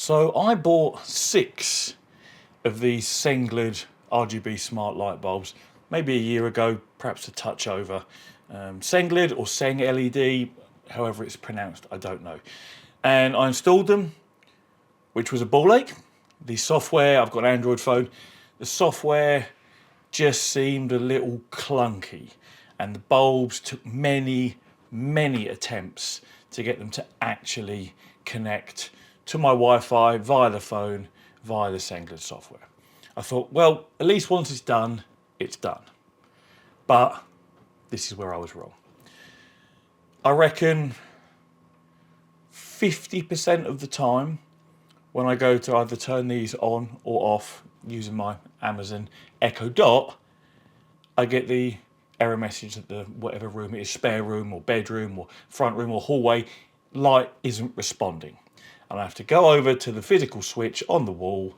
So I bought 6 of these Sengled RGB smart light bulbs, maybe a year ago, perhaps a touch over. Sengled or Seng LED, however it's pronounced, I don't know. And I installed them, which was a ball ache. The software, I've got an Android phone, the software just seemed a little clunky, and the bulbs took many attempts to get them to actually connect to my Wi-Fi via the phone, via the Sengled software. I thought, well, at least once it's done, it's done. But this is where I was wrong. I reckon 50% of the time when I go to either turn these on or off using my Amazon Echo Dot, I get the error message that the whatever room it is, spare room or bedroom or front room or hallway, light isn't responding. And I have to go over to the physical switch on the wall,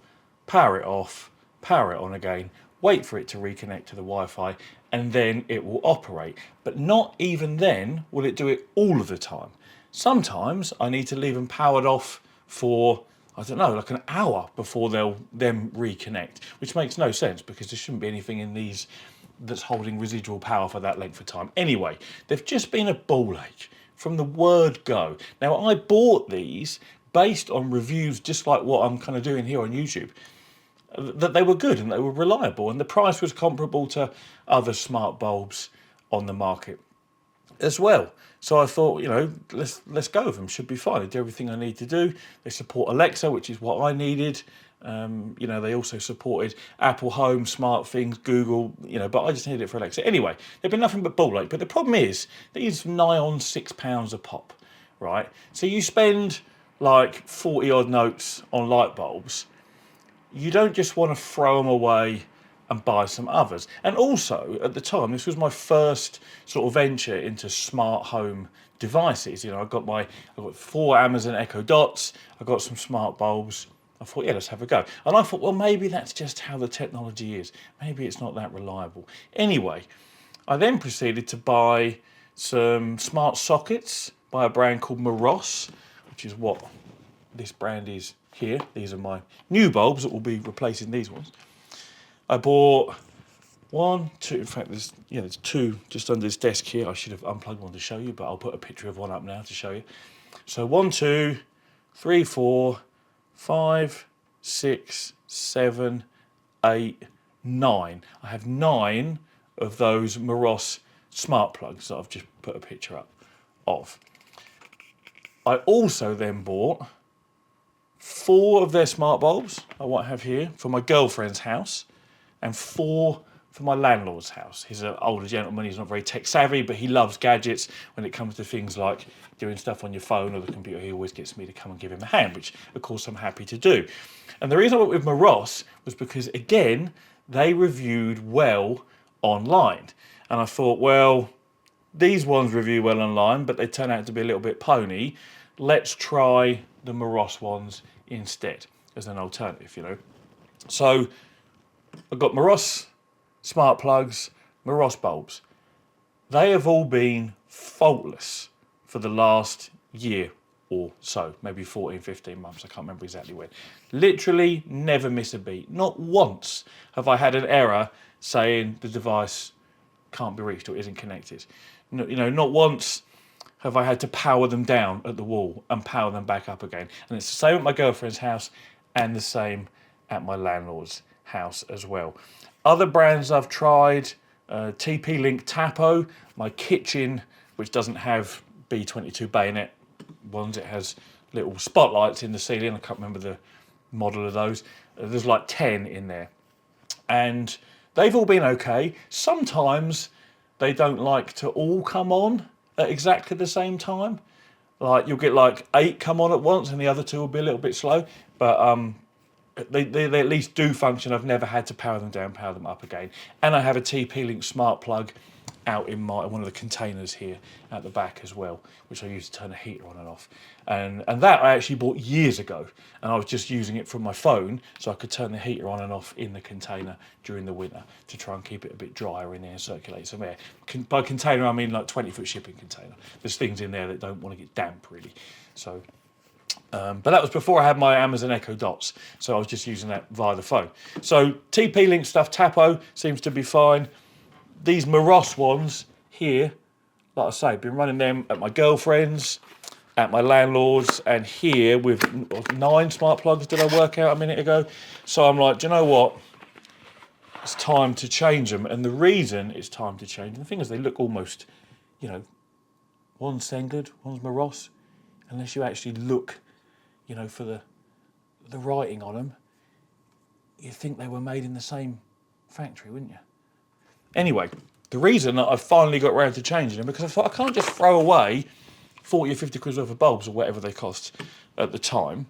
power it off, power it on again, wait for it to reconnect to the Wi-Fi, and then it will operate. But not even then will it do it all of the time. Sometimes I need to leave them powered off for, I don't know, like an hour before they'll then reconnect, which makes no sense because there shouldn't be anything in these that's holding residual power for that length of time. Anyway, they've just been a ball ache from the word go. Now, I bought these based on reviews just like what I'm kind of doing here on YouTube, that they were good and they were reliable, and the price was comparable to other smart bulbs on the market as well. So I thought, you know, let's go with them. Should be fine. They do everything I need to do. They support Alexa, which is what I needed. You know, they also supported Apple Home, Smart Things, Google, you know, but I just needed it for Alexa. Anyway, they've been nothing but ball ache. But the problem is, these nigh on £6 a pop, right? So you spend like 40 odd notes on light bulbs. You don't just want to throw them away and buy some others. And also, at the time, this was my first sort of venture into smart home devices. You know, I got 4 Amazon Echo Dots, I got some smart bulbs. I thought, yeah, let's have a go. And I thought, well, maybe that's just how the technology is. Maybe it's not that reliable. Anyway, I then proceeded to buy some smart sockets by a brand called Moros, which is what this brand is here. These are my new bulbs that will be replacing these ones. I bought 1, 2, in fact, there's 2 just under this desk here. I should have unplugged one to show you, but I'll put a picture of one up now to show you. So 1, 2, 3, 4, 5, 6, 7, 8, 9. I have 9 of those Moros smart plugs that I've just put a picture up of. I also then bought 4 of their smart bulbs, I what I have here, for my girlfriend's house, and 4 for my landlord's house. He's an older gentleman, he's not very tech savvy, but he loves gadgets. When it comes to things like doing stuff on your phone or the computer, he always gets me to come and give him a hand, which of course I'm happy to do. And the reason I went with Moros was because, again, they reviewed well online. And I thought, well, these ones review well online, but they turn out to be a little bit pony. Let's try the Moros ones instead as an alternative, you know. So I've got Moros smart plugs, Moros bulbs. They have all been faultless for the last year or so, maybe 14, 15 months. I can't remember exactly when. Literally never miss a beat. Not once have I had an error saying the device can't be reached or isn't connected. No, you know, not once have I had to power them down at the wall and power them back up again. And it's the same at my girlfriend's house and the same at my landlord's house as well. Other brands I've tried, TP-Link Tapo, my kitchen, which doesn't have B22 bayonet ones, it has little spotlights in the ceiling. I can't remember the model of those. There's like 10 in there. And they've all been okay. Sometimes they don't like to all come on at exactly the same time. Like you'll get like 8 come on at once and the other 2 will be a little bit slow. But they at least do function. I've never had to power them down, power them up again. And I have a TP-Link smart plug out in one of the containers here at the back as well, which I use to turn the heater on and off. And that I actually bought years ago, and I was just using it from my phone so I could turn the heater on and off in the container during the winter to try and keep it a bit drier in there and circulate some air. By container, I mean like 20-foot shipping container. There's things in there that don't want to get damp really. So But that was before I had my Amazon Echo Dots, so I was just using that via the phone. So TP-Link stuff, Tapo, seems to be fine. These Moros ones here, like I say, been running them at my girlfriend's, at my landlord's, and here with 9 smart plugs did I work out a minute ago. So I'm like, do you know what? It's time to change them. And the reason it's time to change them, the thing is they look almost, you know, one's Sengled, one's Moros. Unless you actually look, you know, for the writing on them, you'd think they were made in the same factory, wouldn't you? Anyway, the reason that I finally got around to changing them, because I thought I can't just throw away 40 or 50 quid worth of bulbs or whatever they cost at the time.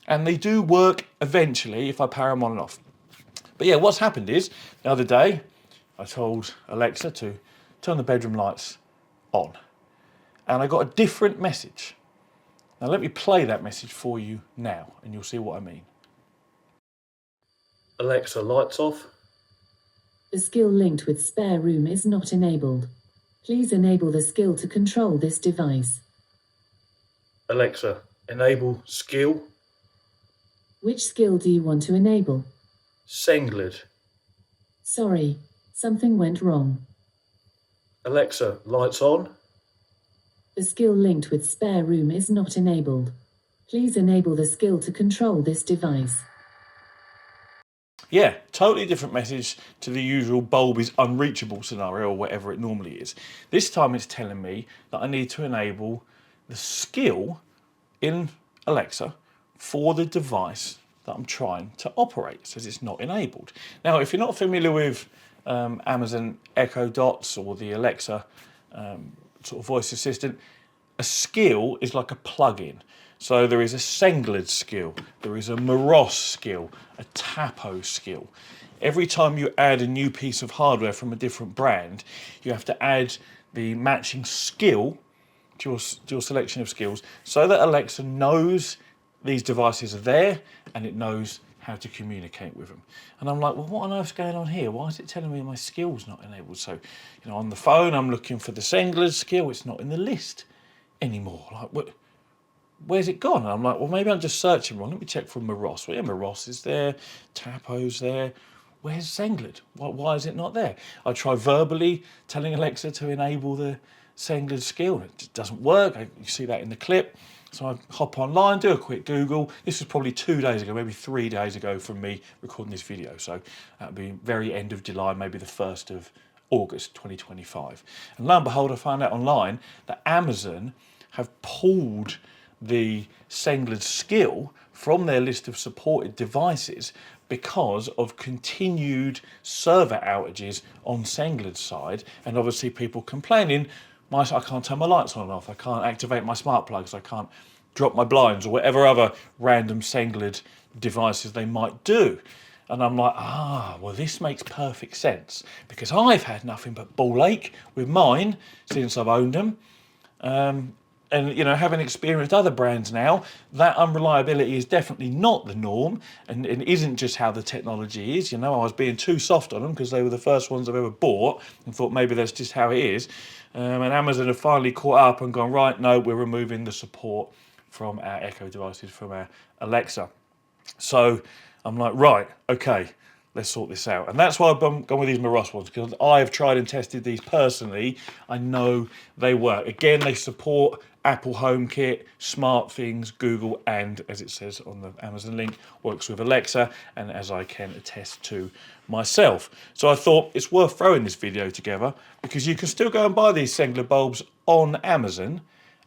And they do work eventually if I power them on and off. But yeah, what's happened is, the other day, I told Alexa to turn the bedroom lights on. And I got a different message. Now let me play that message for you now, and you'll see what I mean. Alexa, lights off. The skill linked with spare room is not enabled. Please enable the skill to control this device. Alexa, enable skill. Which skill do you want to enable? Sengled. Sorry, something went wrong. Alexa, lights on. The skill linked with spare room is not enabled. Please enable the skill to control this device. Yeah, totally different message to the usual bulb is unreachable scenario or whatever it normally is. This time it's telling me that I need to enable the skill in Alexa for the device that I'm trying to operate. It says it's not enabled. Now, if you're not familiar with Amazon Echo Dots or the Alexa sort of voice assistant, a skill is like a plug-in. So there is a Sengled skill, there is a Moros skill, a Tapo skill. Every time you add a new piece of hardware from a different brand, you have to add the matching skill to your selection of skills so that Alexa knows these devices are there and it knows how to communicate with them. And I'm like, well, what on earth's going on here? Why is it telling me my skill's not enabled? So, you know, on the phone, I'm looking for the Sengled skill. It's not in the list anymore. Like, what? Where's it gone? And I'm like, well, maybe I'm just searching wrong. Let me check for Moros. Well, yeah, Moros is there. Tapo's there. Where's Sengled? Why is it not there? I try verbally telling Alexa to enable the Sengled skill. It just doesn't work. You see that in the clip. So I hop online, do a quick Google. This was probably 2 days ago, maybe 3 days ago from me recording this video. So that'll be very end of July, maybe the 1st of August 2025. And lo and behold, I found out online that Amazon have pulled the Sengled skill from their list of supported devices because of continued server outages on Sengled's side, and obviously people complaining, I can't turn my lights on and off, I can't activate my smart plugs, I can't drop my blinds, or whatever other random Sengled devices they might do. And I'm like, well, this makes perfect sense, because I've had nothing but ball ache with mine since I've owned them. And, you know, having experienced other brands now, that unreliability is definitely not the norm, and it isn't just how the technology is. You know, I was being too soft on them because they were the first ones I've ever bought and thought maybe that's just how it is. And Amazon have finally caught up and gone, right, no, we're removing the support from our Echo devices, from our Alexa. So I'm like, right, okay, let's sort this out. And that's why I've gone with these Moros ones, because I have tried and tested these personally. I know they work. Again, they support Apple HomeKit, SmartThings, Google, and as it says on the Amazon link, works with Alexa, and as I can attest to myself. So I thought it's worth throwing this video together, because you can still go and buy these Sengled bulbs on Amazon,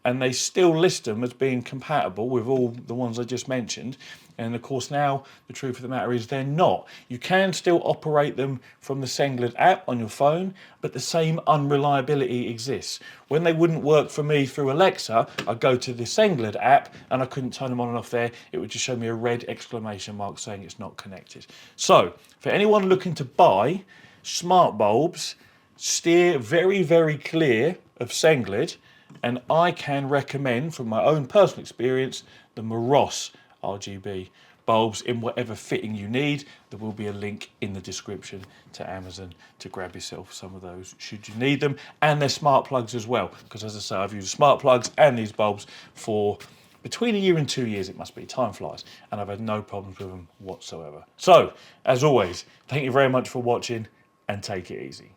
and they still list them as being compatible with all the ones I just mentioned. And of course now, the truth of the matter is they're not. You can still operate them from the Sengled app on your phone, but the same unreliability exists. When they wouldn't work for me through Alexa, I'd go to the Sengled app and I couldn't turn them on and off there. It would just show me a red exclamation mark saying it's not connected. So, for anyone looking to buy smart bulbs, steer very, very clear of Sengled. And I can recommend, from my own personal experience, the Moros RGB bulbs in whatever fitting you need. There will be a link in the description to Amazon to grab yourself some of those should you need them. And they're smart plugs as well, because as I say, I've used smart plugs and these bulbs for between a year and 2 years it must be. Time flies. And I've had no problems with them whatsoever. So, as always, thank you very much for watching and take it easy.